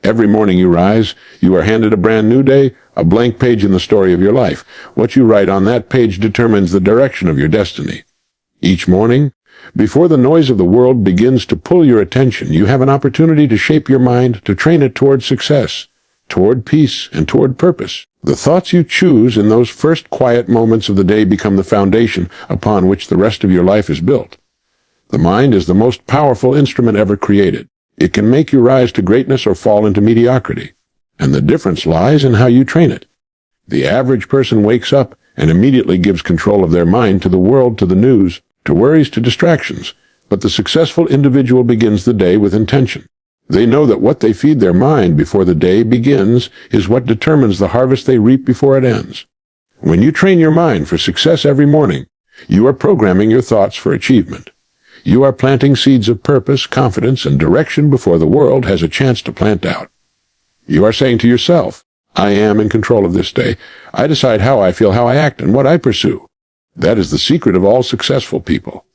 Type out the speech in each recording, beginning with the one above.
Every morning you rise, you are handed a brand new day, a blank page in the story of your life. What you write on that page determines the direction of your destiny. Each morning, before the noise of the world begins to pull your attention, you have an opportunity to shape your mind, to train it toward success, toward peace, and toward purpose. The thoughts you choose in those first quiet moments of the day become the foundation upon which the rest of your life is built. The mind is the most powerful instrument ever created. It can make you rise to greatness or fall into mediocrity, and the difference lies in how you train it. The average person wakes up and immediately gives control of their mind to the world, to the news, to worries, to distractions, but the successful individual begins the day with intention. They know that what they feed their mind before the day begins is what determines the harvest they reap before it ends. When you train your mind for success every morning, you are programming your thoughts for achievement. You are planting seeds of purpose, confidence, and direction before the world has a chance to plant out. You are saying to yourself, I am in control of this day. I decide how I feel, how I act, and what I pursue. That is the secret of all successful people.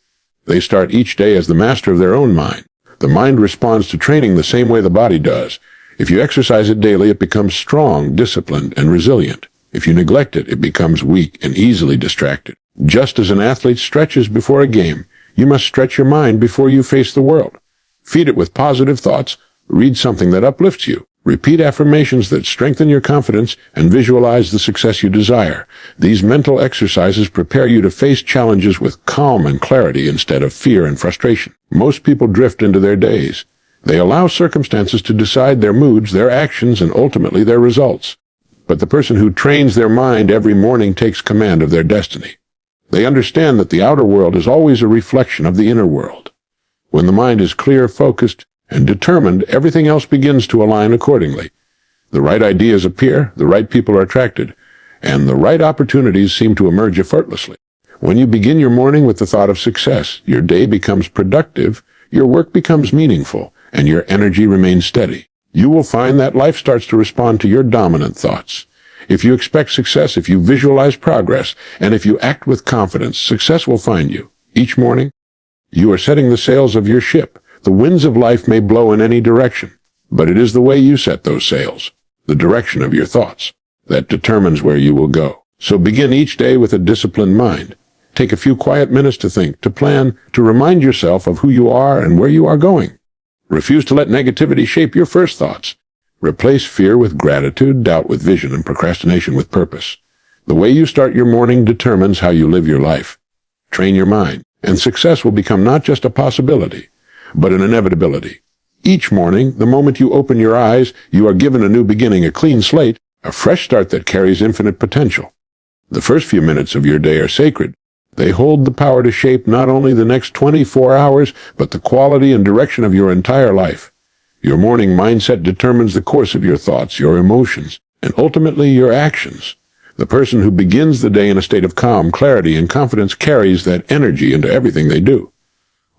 They start each day as the master of their own mind. The mind responds to training the same way the body does. If you exercise it daily, it becomes strong, disciplined, and resilient. If you neglect it, it becomes weak and easily distracted. Just as an athlete stretches before a game, you must stretch your mind before you face the world. Feed it with positive thoughts, read something that uplifts you, repeat affirmations that strengthen your confidence, and visualize the success you desire. These mental exercises prepare you to face challenges with calm and clarity instead of fear and frustration. Most people drift into their days. They allow circumstances to decide their moods, their actions, and ultimately their results. But the person who trains their mind every morning takes command of their destiny. They understand that the outer world is always a reflection of the inner world. When the mind is clear, focused, and determined, everything else begins to align accordingly. The right ideas appear, the right people are attracted, and the right opportunities seem to emerge effortlessly. When you begin your morning with the thought of success, your day becomes productive, your work becomes meaningful, and your energy remains steady. You will find that life starts to respond to your dominant thoughts. If you expect success, if you visualize progress, and if you act with confidence, success will find you. Each morning, you are setting the sails of your ship. The winds of life may blow in any direction, but it is the way you set those sails, the direction of your thoughts, that determines where you will go. So begin each day with a disciplined mind. Take a few quiet minutes to think, to plan, to remind yourself of who you are and where you are going. Refuse to let negativity shape your first thoughts. Replace fear with gratitude, doubt with vision, and procrastination with purpose. The way you start your morning determines how you live your life. Train your mind, and success will become not just a possibility, but an inevitability. Each morning, the moment you open your eyes, you are given a new beginning, a clean slate, a fresh start that carries infinite potential. The first few minutes of your day are sacred. They hold the power to shape not only the next 24 hours, but the quality and direction of your entire life. Your morning mindset determines the course of your thoughts, your emotions, and ultimately your actions. The person who begins the day in a state of calm, clarity, and confidence carries that energy into everything they do.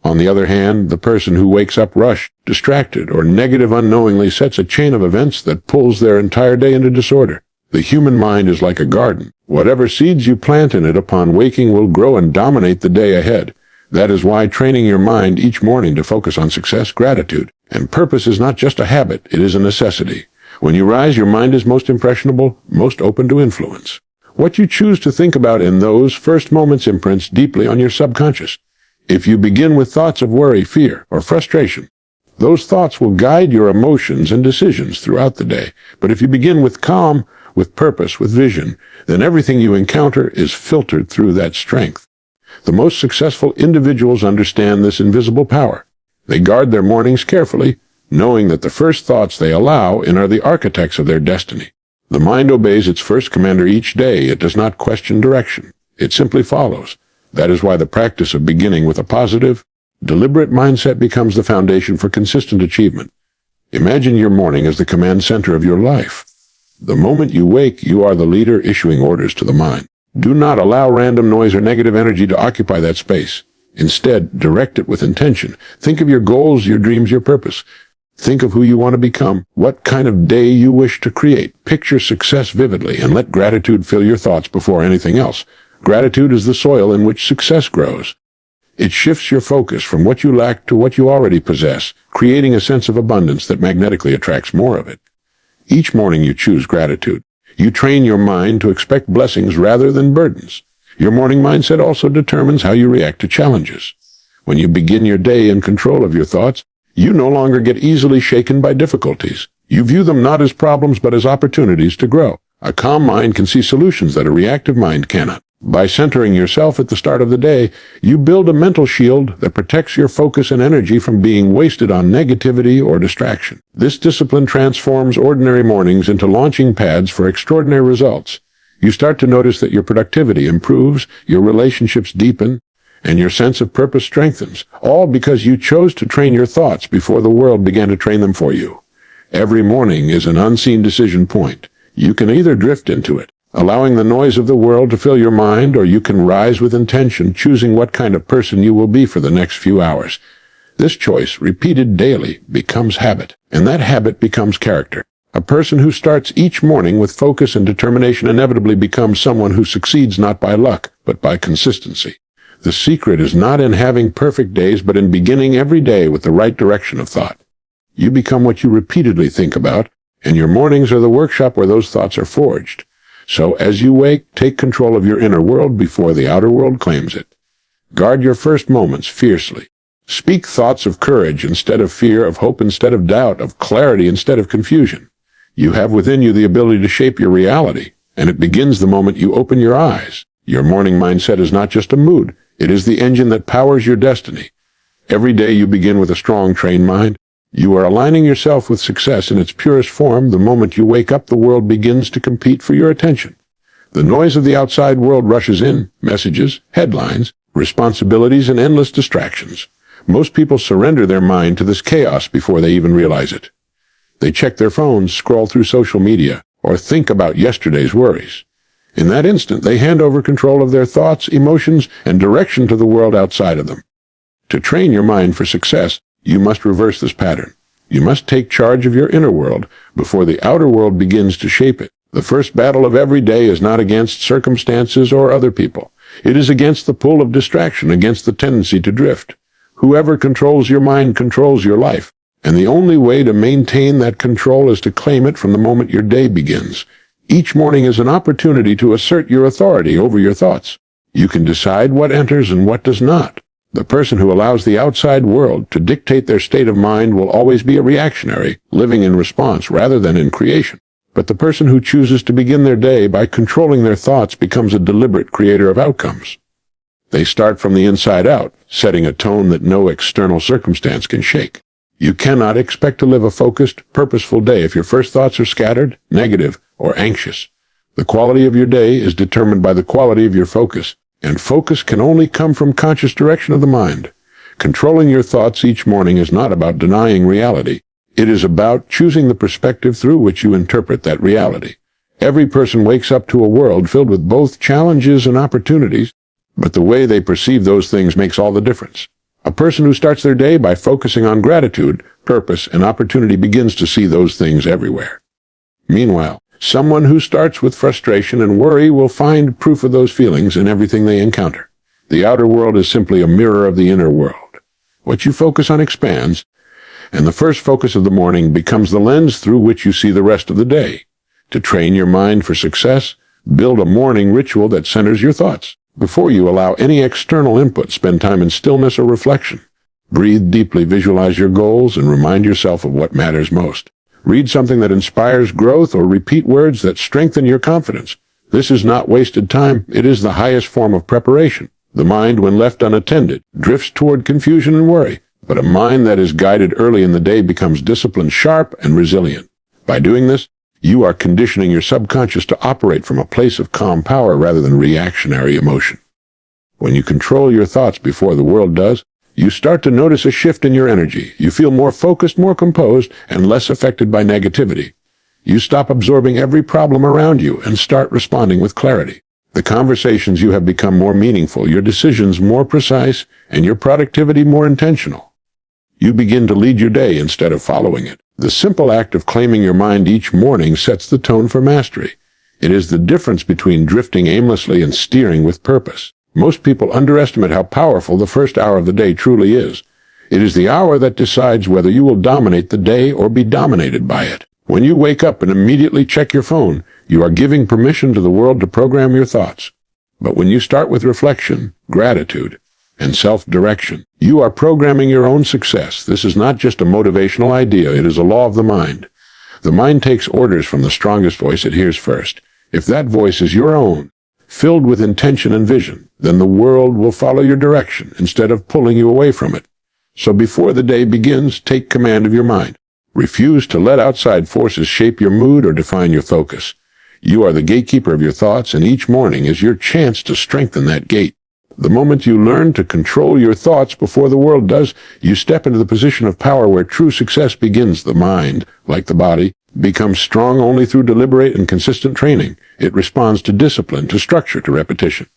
On the other hand, the person who wakes up rushed, distracted, or negative unknowingly sets a chain of events that pulls their entire day into disorder. The human mind is like a garden. Whatever seeds you plant in it upon waking will grow and dominate the day ahead. That is why training your mind each morning to focus on success, gratitude, and purpose is not just a habit, it is a necessity. When you rise, your mind is most impressionable, most open to influence. What you choose to think about in those first moments imprints deeply on your subconscious. If you begin with thoughts of worry, fear, or frustration, those thoughts will guide your emotions and decisions throughout the day. But if you begin with calm, with purpose, with vision, then everything you encounter is filtered through that strength. The most successful individuals understand this invisible power. They guard their mornings carefully, knowing that the first thoughts they allow in are the architects of their destiny. The mind obeys its first commander each day. It does not question direction. It simply follows. That is why the practice of beginning with a positive, deliberate mindset becomes the foundation for consistent achievement. Imagine your morning as the command center of your life. The moment you wake, you are the leader issuing orders to the mind. Do not allow random noise or negative energy to occupy that space. Instead, direct it with intention. Think of your goals, your dreams, your purpose. Think of who you want to become, what kind of day you wish to create. Picture success vividly, and let gratitude fill your thoughts before anything else. Gratitude is the soil in which success grows. It shifts your focus from what you lack to what you already possess, creating a sense of abundance that magnetically attracts more of it. Each morning you choose gratitude. You train your mind to expect blessings rather than burdens. Your morning mindset also determines how you react to challenges. When you begin your day in control of your thoughts, you no longer get easily shaken by difficulties. You view them not as problems but as opportunities to grow. A calm mind can see solutions that a reactive mind cannot. By centering yourself at the start of the day, you build a mental shield that protects your focus and energy from being wasted on negativity or distraction. This discipline transforms ordinary mornings into launching pads for extraordinary results. You start to notice that your productivity improves, your relationships deepen, and your sense of purpose strengthens, all because you chose to train your thoughts before the world began to train them for you. Every morning is an unseen decision point. You can either drift into it, allowing the noise of the world to fill your mind, or you can rise with intention, choosing what kind of person you will be for the next few hours. This choice, repeated daily, becomes habit, and that habit becomes character. A person who starts each morning with focus and determination inevitably becomes someone who succeeds not by luck, but by consistency. The secret is not in having perfect days, but in beginning every day with the right direction of thought. You become what you repeatedly think about, and your mornings are the workshop where those thoughts are forged. So as you wake, take control of your inner world before the outer world claims it. Guard your first moments fiercely. Speak thoughts of courage instead of fear, of hope instead of doubt, of clarity instead of confusion. You have within you the ability to shape your reality, and it begins the moment you open your eyes. Your morning mindset is not just a mood. It is the engine that powers your destiny. Every day you begin with a strong, trained mind. You are aligning yourself with success in its purest form. The moment you wake up, the world begins to compete for your attention. The noise of the outside world rushes in, messages, headlines, responsibilities, and endless distractions. Most people surrender their mind to this chaos before they even realize it. They check their phones, scroll through social media, or think about yesterday's worries. In that instant, they hand over control of their thoughts, emotions, and direction to the world outside of them. To train your mind for success, you must reverse this pattern. You must take charge of your inner world before the outer world begins to shape it. The first battle of every day is not against circumstances or other people. It is against the pull of distraction, against the tendency to drift. Whoever controls your mind controls your life, and the only way to maintain that control is to claim it from the moment your day begins. Each morning is an opportunity to assert your authority over your thoughts. You can decide what enters and what does not. The person who allows the outside world to dictate their state of mind will always be a reactionary, living in response rather than in creation. But the person who chooses to begin their day by controlling their thoughts becomes a deliberate creator of outcomes. They start from the inside out, setting a tone that no external circumstance can shake. You cannot expect to live a focused, purposeful day if your first thoughts are scattered, negative, or anxious. The quality of your day is determined by the quality of your focus, and focus can only come from conscious direction of the mind. Controlling your thoughts each morning is not about denying reality. It is about choosing the perspective through which you interpret that reality. Every person wakes up to a world filled with both challenges and opportunities, but the way they perceive those things makes all the difference. A person who starts their day by focusing on gratitude, purpose, and opportunity begins to see those things everywhere. Meanwhile, someone who starts with frustration and worry will find proof of those feelings in everything they encounter. The outer world is simply a mirror of the inner world. What you focus on expands, and the first focus of the morning becomes the lens through which you see the rest of the day. To train your mind for success, build a morning ritual that centers your thoughts. Before you allow any external input, spend time in stillness or reflection. Breathe deeply, visualize your goals, and remind yourself of what matters most. Read something that inspires growth or repeat words that strengthen your confidence. This is not wasted time. It is the highest form of preparation. The mind, when left unattended, drifts toward confusion and worry. But a mind that is guided early in the day becomes disciplined, sharp, and resilient. By doing this, you are conditioning your subconscious to operate from a place of calm power rather than reactionary emotion. When you control your thoughts before the world does, you start to notice a shift in your energy. You feel more focused, more composed, and less affected by negativity. You stop absorbing every problem around you and start responding with clarity. The conversations you have become more meaningful, your decisions more precise, and your productivity more intentional. You begin to lead your day instead of following it. The simple act of claiming your mind each morning sets the tone for mastery. It is the difference between drifting aimlessly and steering with purpose. Most people underestimate how powerful the first hour of the day truly is. It is the hour that decides whether you will dominate the day or be dominated by it. When you wake up and immediately check your phone, you are giving permission to the world to program your thoughts. But when you start with reflection, gratitude, and self-direction, you are programming your own success. This is not just a motivational idea, it is a law of the mind. The mind takes orders from the strongest voice it hears first. If that voice is your own, filled with intention and vision, then the world will follow your direction instead of pulling you away from it. So before the day begins, take command of your mind. Refuse to let outside forces shape your mood or define your focus. You are the gatekeeper of your thoughts, and each morning is your chance to strengthen that gate. The moment you learn to control your thoughts before the world does, you step into the position of power where true success begins. The mind, like the body, becomes strong only through deliberate and consistent training. It responds to discipline, to structure, to repetition.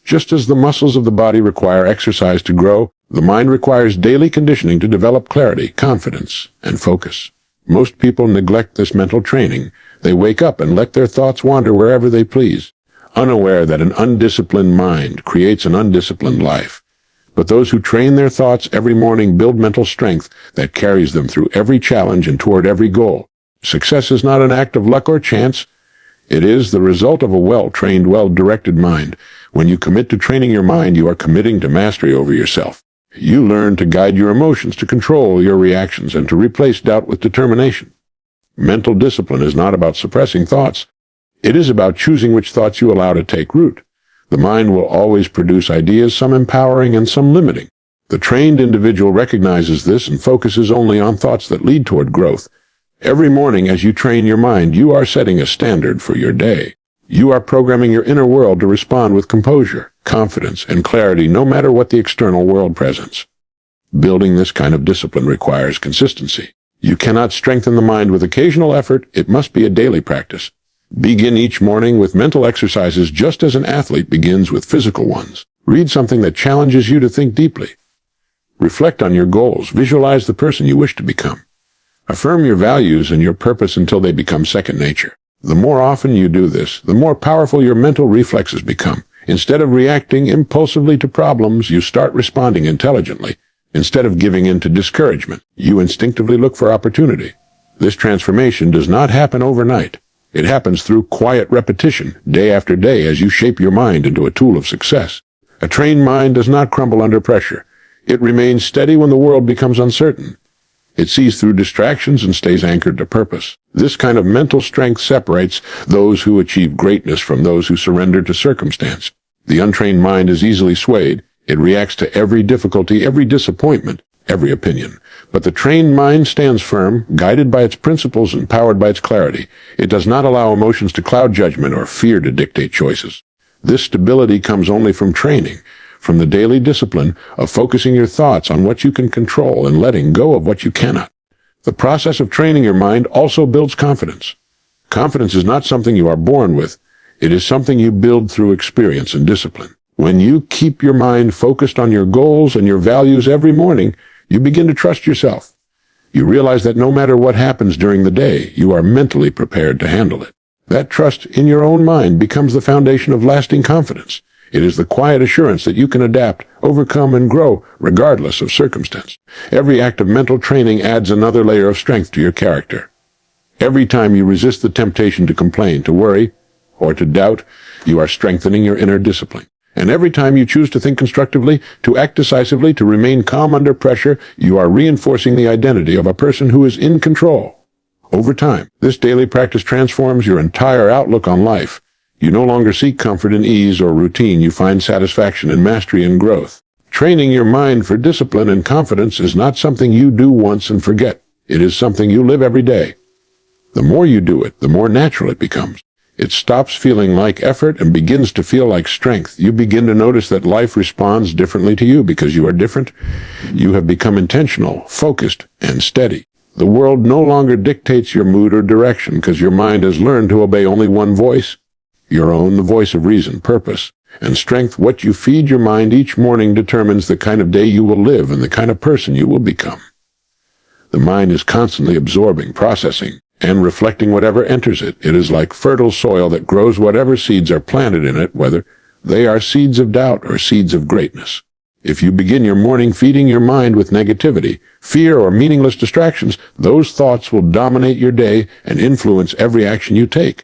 Just as the muscles of the body require exercise to grow, the mind requires daily conditioning to develop clarity, confidence, and focus. Most people neglect this mental training. They wake up and let their thoughts wander wherever they please, unaware that an undisciplined mind creates an undisciplined life. But those who train their thoughts every morning build mental strength that carries them through every challenge and toward every goal. Success is not an act of luck or chance. It is the result of a well-trained, well-directed mind. When you commit to training your mind, you are committing to mastery over yourself. You learn to guide your emotions, to control your reactions, and to replace doubt with determination. Mental discipline is not about suppressing thoughts. It is about choosing which thoughts you allow to take root. The mind will always produce ideas, some empowering and some limiting. The trained individual recognizes this and focuses only on thoughts that lead toward growth. Every morning as you train your mind, you are setting a standard for your day. You are programming your inner world to respond with composure, confidence, and clarity no matter what the external world presents. Building this kind of discipline requires consistency. You cannot strengthen the mind with occasional effort. It must be a daily practice. Begin each morning with mental exercises just as an athlete begins with physical ones. Read something that challenges you to think deeply. Reflect on your goals. Visualize the person you wish to become. Affirm your values and your purpose until they become second nature. The more often you do this, the more powerful your mental reflexes become. Instead of reacting impulsively to problems, you start responding intelligently. Instead of giving in to discouragement, you instinctively look for opportunity. This transformation does not happen overnight. It happens through quiet repetition, day after day, as you shape your mind into a tool of success. A trained mind does not crumble under pressure. It remains steady when the world becomes uncertain. It sees through distractions and stays anchored to purpose. This kind of mental strength separates those who achieve greatness from those who surrender to circumstance. The untrained mind is easily swayed. It reacts to every difficulty, every disappointment, every opinion. But the trained mind stands firm, guided by its principles and powered by its clarity. It does not allow emotions to cloud judgment or fear to dictate choices. This stability comes only from training, from the daily discipline of focusing your thoughts on what you can control and letting go of what you cannot. The process of training your mind also builds confidence. Confidence is not something you are born with. It is something you build through experience and discipline. When you keep your mind focused on your goals and your values every morning, you begin to trust yourself. You realize that no matter what happens during the day, you are mentally prepared to handle it. That trust in your own mind becomes the foundation of lasting confidence. It is the quiet assurance that you can adapt, overcome, and grow regardless of circumstance. Every act of mental training adds another layer of strength to your character. Every time you resist the temptation to complain, to worry, or to doubt, you are strengthening your inner discipline. And every time you choose to think constructively, to act decisively, to remain calm under pressure, you are reinforcing the identity of a person who is in control. Over time, this daily practice transforms your entire outlook on life. You no longer seek comfort in ease or routine. You find satisfaction in mastery and growth. Training your mind for discipline and confidence is not something you do once and forget. It is something you live every day. The more you do it, the more natural it becomes. It stops feeling like effort and begins to feel like strength. You begin to notice that life responds differently to you because you are different. You have become intentional, focused, and steady. The world no longer dictates your mood or direction because your mind has learned to obey only one voice, your own, the voice of reason, purpose, and strength. What you feed your mind each morning determines the kind of day you will live and the kind of person you will become. The mind is constantly absorbing, processing, and reflecting whatever enters it. It is like fertile soil that grows whatever seeds are planted in it, whether They are seeds of doubt or seeds of greatness. If you begin your morning feeding your mind with negativity, fear, or meaningless distractions, those thoughts will dominate your day and influence every action you take.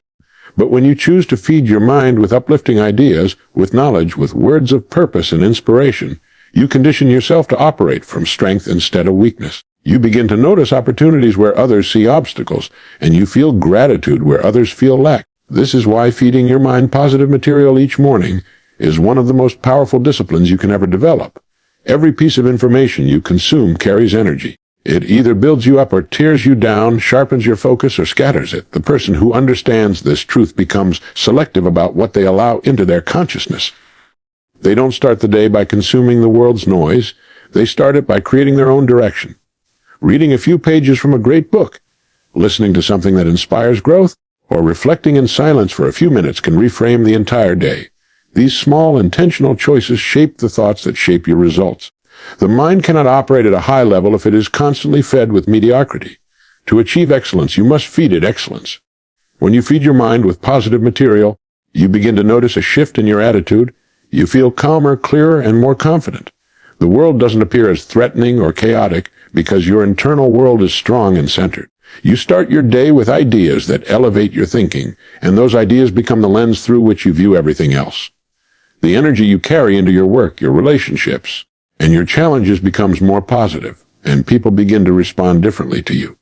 But when you choose to feed your mind with uplifting ideas, with knowledge, with words of purpose and inspiration, you condition yourself to operate from strength instead of weakness. You begin to notice opportunities where others see obstacles, and you feel gratitude where others feel lack. This is why feeding your mind positive material each morning is one of the most powerful disciplines you can ever develop. Every piece of information you consume carries energy. It either builds you up or tears you down, sharpens your focus, or scatters it. The person who understands this truth becomes selective about what they allow into their consciousness. They don't start the day by consuming the world's noise. They start it by creating their own direction. Reading a few pages from a great book, listening to something that inspires growth, or reflecting in silence for a few minutes can reframe the entire day. These small, intentional choices shape the thoughts that shape your results. The mind cannot operate at a high level if it is constantly fed with mediocrity. To achieve excellence, you must feed it excellence. When you feed your mind with positive material, you begin to notice a shift in your attitude. You feel calmer, clearer, and more confident. The world doesn't appear as threatening or chaotic because your internal world is strong and centered. You start your day with ideas that elevate your thinking, and those ideas become the lens through which you view everything else. The energy you carry into your work, your relationships, and your challenges becomes more positive, and people begin to respond differently to you.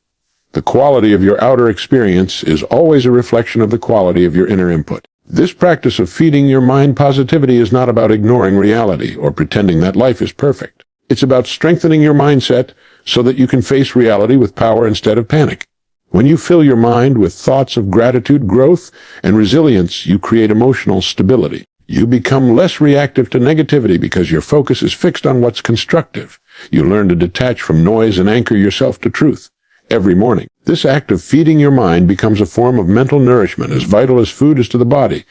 The quality of your outer experience is always a reflection of the quality of your inner input. This practice of feeding your mind positivity is not about ignoring reality or pretending that life is perfect. It's about strengthening your mindset so that you can face reality with power instead of panic. When you fill your mind with thoughts of gratitude, growth, and resilience, you create emotional stability. You become less reactive to negativity because your focus is fixed on what's constructive. You learn to detach from noise and anchor yourself to truth. Every morning, this act of feeding your mind becomes a form of mental nourishment as vital as food is to the body.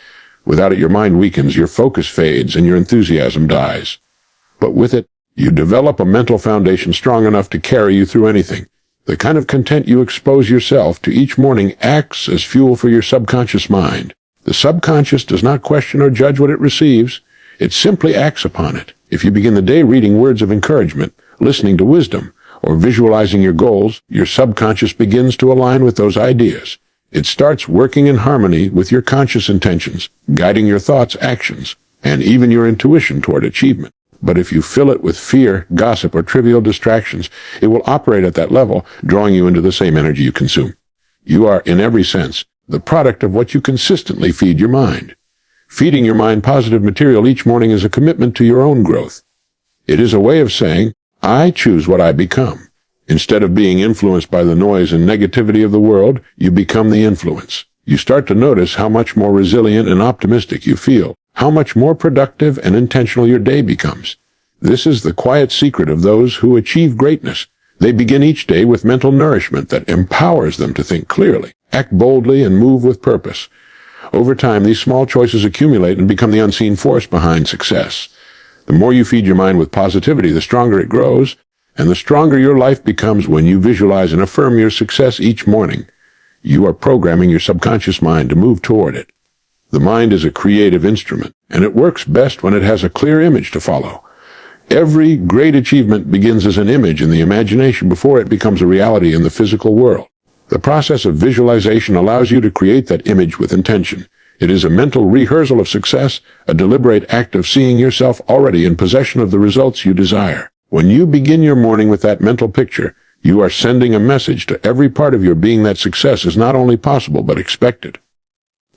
Without it, your mind weakens, your focus fades, and your enthusiasm dies. But with it, you develop a mental foundation strong enough to carry you through anything. The kind of content you expose yourself to each morning acts as fuel for your subconscious mind. The subconscious does not question or judge what it receives. It simply acts upon it. If you begin the day reading words of encouragement, listening to wisdom, or visualizing your goals, your subconscious begins to align with those ideas. It starts working in harmony with your conscious intentions, guiding your thoughts, actions, and even your intuition toward achievement. But if you fill it with fear, gossip, or trivial distractions, it will operate at that level, drawing you into the same energy you consume. You are, in every sense, the product of what you consistently feed your mind. Feeding your mind positive material each morning is a commitment to your own growth. It is a way of saying, I choose what I become. Instead of being influenced by the noise and negativity of the world, you become the influence. You start to notice how much more resilient and optimistic you feel, how much more productive and intentional your day becomes. This is the quiet secret of those who achieve greatness. They begin each day with mental nourishment that empowers them to think clearly, act boldly, and move with purpose. Over time, these small choices accumulate and become the unseen force behind success. The more you feed your mind with positivity, the stronger it grows, and the stronger your life becomes when you visualize and affirm your success each morning. You are programming your subconscious mind to move toward it. The mind is a creative instrument, and it works best when it has a clear image to follow. Every great achievement begins as an image in the imagination before it becomes a reality in the physical world. The process of visualization allows you to create that image with intention. It is a mental rehearsal of success, a deliberate act of seeing yourself already in possession of the results you desire. When you begin your morning with that mental picture, you are sending a message to every part of your being that success is not only possible but expected.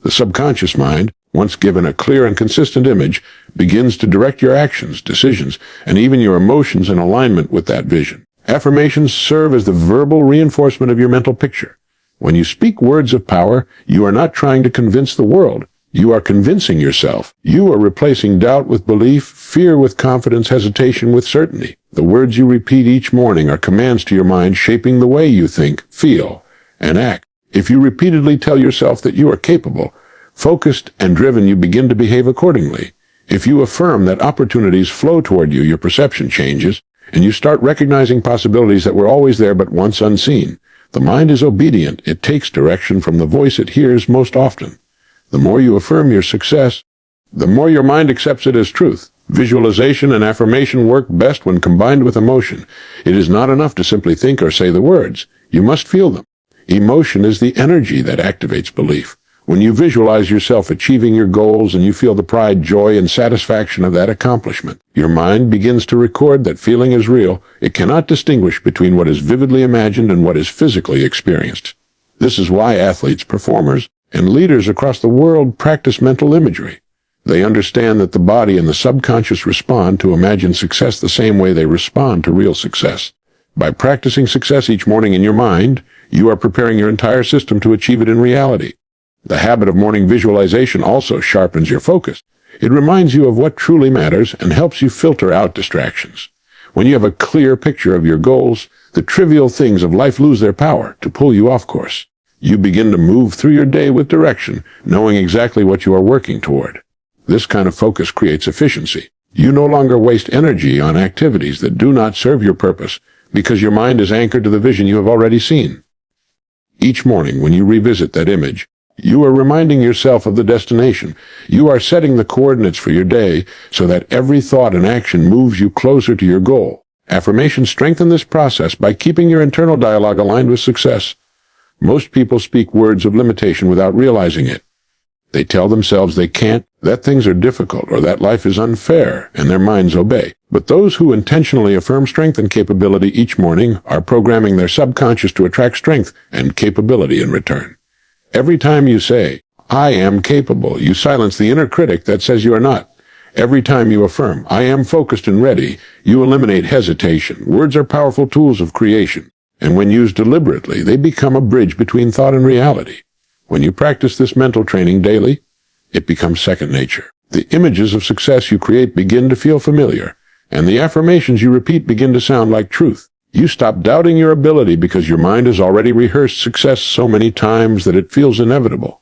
The subconscious mind, once given a clear and consistent image, begins to direct your actions, decisions, and even your emotions in alignment with that vision. Affirmations serve as the verbal reinforcement of your mental picture. When you speak words of power, you are not trying to convince the world. You are convincing yourself. You are replacing doubt with belief, fear with confidence, hesitation with certainty. The words you repeat each morning are commands to your mind, shaping the way you think, feel, and act. If you repeatedly tell yourself that you are capable, focused, and driven, you begin to behave accordingly. If you affirm that opportunities flow toward you, your perception changes, and you start recognizing possibilities that were always there but once unseen. The mind is obedient. It takes direction from the voice it hears most often. The more you affirm your success, the more your mind accepts it as truth. Visualization and affirmation work best when combined with emotion. It is not enough to simply think or say the words. You must feel them. Emotion is the energy that activates belief. When you visualize yourself achieving your goals and you feel the pride, joy, and satisfaction of that accomplishment, your mind begins to record that feeling is real. It cannot distinguish between what is vividly imagined and what is physically experienced. This is why athletes, performers, and leaders across the world practice mental imagery. They understand that the body and the subconscious respond to imagined success the same way they respond to real success. By practicing success each morning in your mind, you are preparing your entire system to achieve it in reality. The habit of morning visualization also sharpens your focus. It reminds you of what truly matters and helps you filter out distractions. When you have a clear picture of your goals, the trivial things of life lose their power to pull you off course. You begin to move through your day with direction, knowing exactly what you are working toward. This kind of focus creates efficiency. You no longer waste energy on activities that do not serve your purpose because your mind is anchored to the vision you have already seen. Each morning when you revisit that image, you are reminding yourself of the destination. You are setting the coordinates for your day so that every thought and action moves you closer to your goal. Affirmations strengthen this process by keeping your internal dialogue aligned with success. Most people speak words of limitation without realizing it. They tell themselves they can't, that things are difficult, or that life is unfair, and their minds obey. But those who intentionally affirm strength and capability each morning are programming their subconscious to attract strength and capability in return. Every time you say, "I am capable," you silence the inner critic that says you are not. Every time you affirm, "I am focused and ready," you eliminate hesitation. Words are powerful tools of creation, and when used deliberately, they become a bridge between thought and reality. When you practice this mental training daily, it becomes second nature. The images of success you create begin to feel familiar, and the affirmations you repeat begin to sound like truth. You stop doubting your ability because your mind has already rehearsed success so many times that it feels inevitable.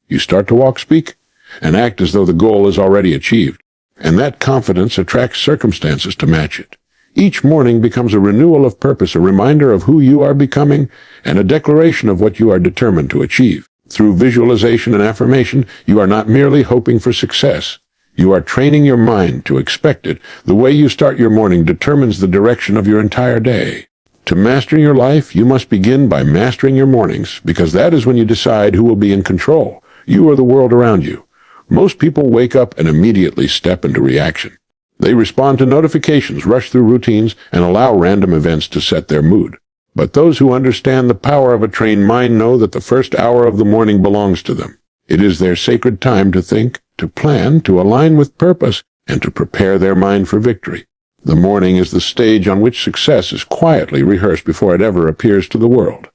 You start to walk, speak, and act as though the goal is already achieved, and that confidence attracts circumstances to match it. Each morning becomes a renewal of purpose, a reminder of who you are becoming, and a declaration of what you are determined to achieve. Through visualization and affirmation, you are not merely hoping for success. You are training your mind to expect it. The way you start your morning determines the direction of your entire day. To master your life, you must begin by mastering your mornings, because that is when you decide who will be in control, you or the world around you. Most people wake up and immediately step into reaction. They respond to notifications, rush through routines, and allow random events to set their mood. But those who understand the power of a trained mind know that the first hour of the morning belongs to them. It is their sacred time to think, to plan, to align with purpose, and to prepare their mind for victory. The morning is the stage on which success is quietly rehearsed before it ever appears to the world.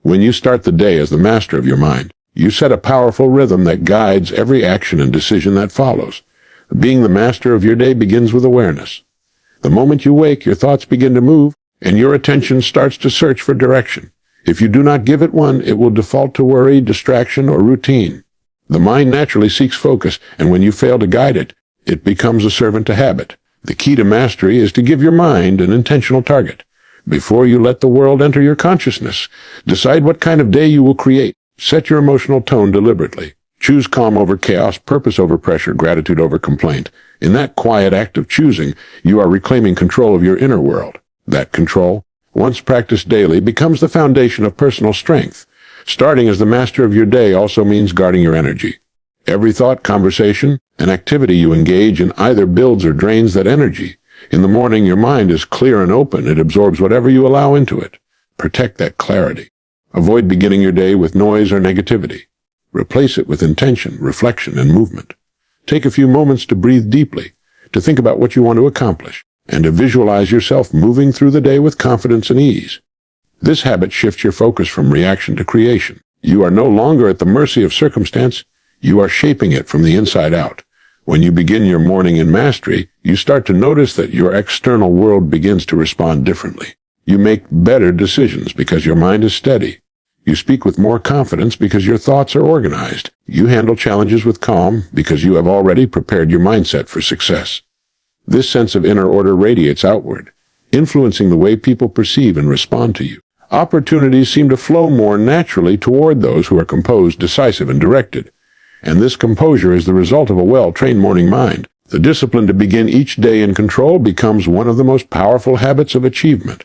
When you start the day as the master of your mind, you set a powerful rhythm that guides every action and decision that follows. Being the master of your day begins with awareness. The moment you wake, your thoughts begin to move, and your attention starts to search for direction. If you do not give it one, it will default to worry, distraction, or routine. The mind naturally seeks focus, and when you fail to guide it, it becomes a servant to habit. The key to mastery is to give your mind an intentional target. Before you let the world enter your consciousness, decide what kind of day you will create. Set your emotional tone deliberately. Choose calm over chaos, purpose over pressure, gratitude over complaint. In that quiet act of choosing, you are reclaiming control of your inner world. That control, once practiced daily, becomes the foundation of personal strength. Starting as the master of your day also means guarding your energy. Every thought, conversation, and activity you engage in either builds or drains that energy. In the morning, your mind is clear and open. It absorbs whatever you allow into it. Protect that clarity. Avoid beginning your day with noise or negativity. Replace it with intention, reflection, and movement. Take a few moments to breathe deeply, to think about what you want to accomplish, and to visualize yourself moving through the day with confidence and ease. This habit shifts your focus from reaction to creation. You are no longer at the mercy of circumstance. You are shaping it from the inside out. When you begin your morning in mastery, you start to notice that your external world begins to respond differently. You make better decisions because your mind is steady. You speak with more confidence because your thoughts are organized. You handle challenges with calm because you have already prepared your mindset for success. This sense of inner order radiates outward, influencing the way people perceive and respond to you. Opportunities seem to flow more naturally toward those who are composed, decisive, and directed. And this composure is the result of a well-trained morning mind. The discipline to begin each day in control becomes one of the most powerful habits of achievement.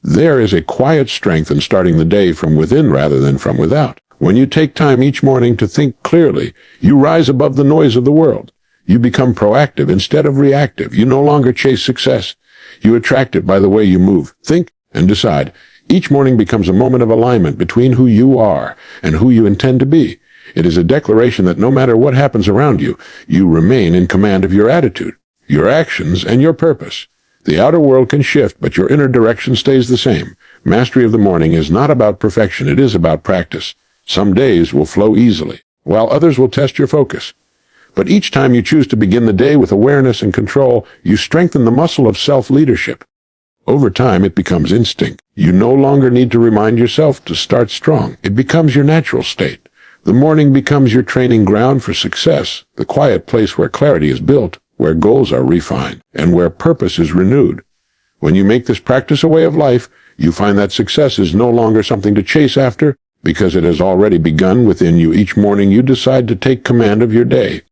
There is a quiet strength in starting the day from within rather than from without. When you take time each morning to think clearly, you rise above the noise of the world. You become proactive instead of reactive. You no longer chase success. You attract it by the way you move, think, and decide. Each morning becomes a moment of alignment between who you are and who you intend to be. It is a declaration that no matter what happens around you, you remain in command of your attitude, your actions, and your purpose. The outer world can shift, but your inner direction stays the same. Mastery of the morning is not about perfection, it is about practice. Some days will flow easily, while others will test your focus. But each time you choose to begin the day with awareness and control, you strengthen the muscle of self-leadership. Over time, it becomes instinct. You no longer need to remind yourself to start strong. It becomes your natural state. The morning becomes your training ground for success, the quiet place where clarity is built, where goals are refined, and where purpose is renewed. When you make this practice a way of life, you find that success is no longer something to chase after, because it has already begun within you. Each morning you decide to take command of your day.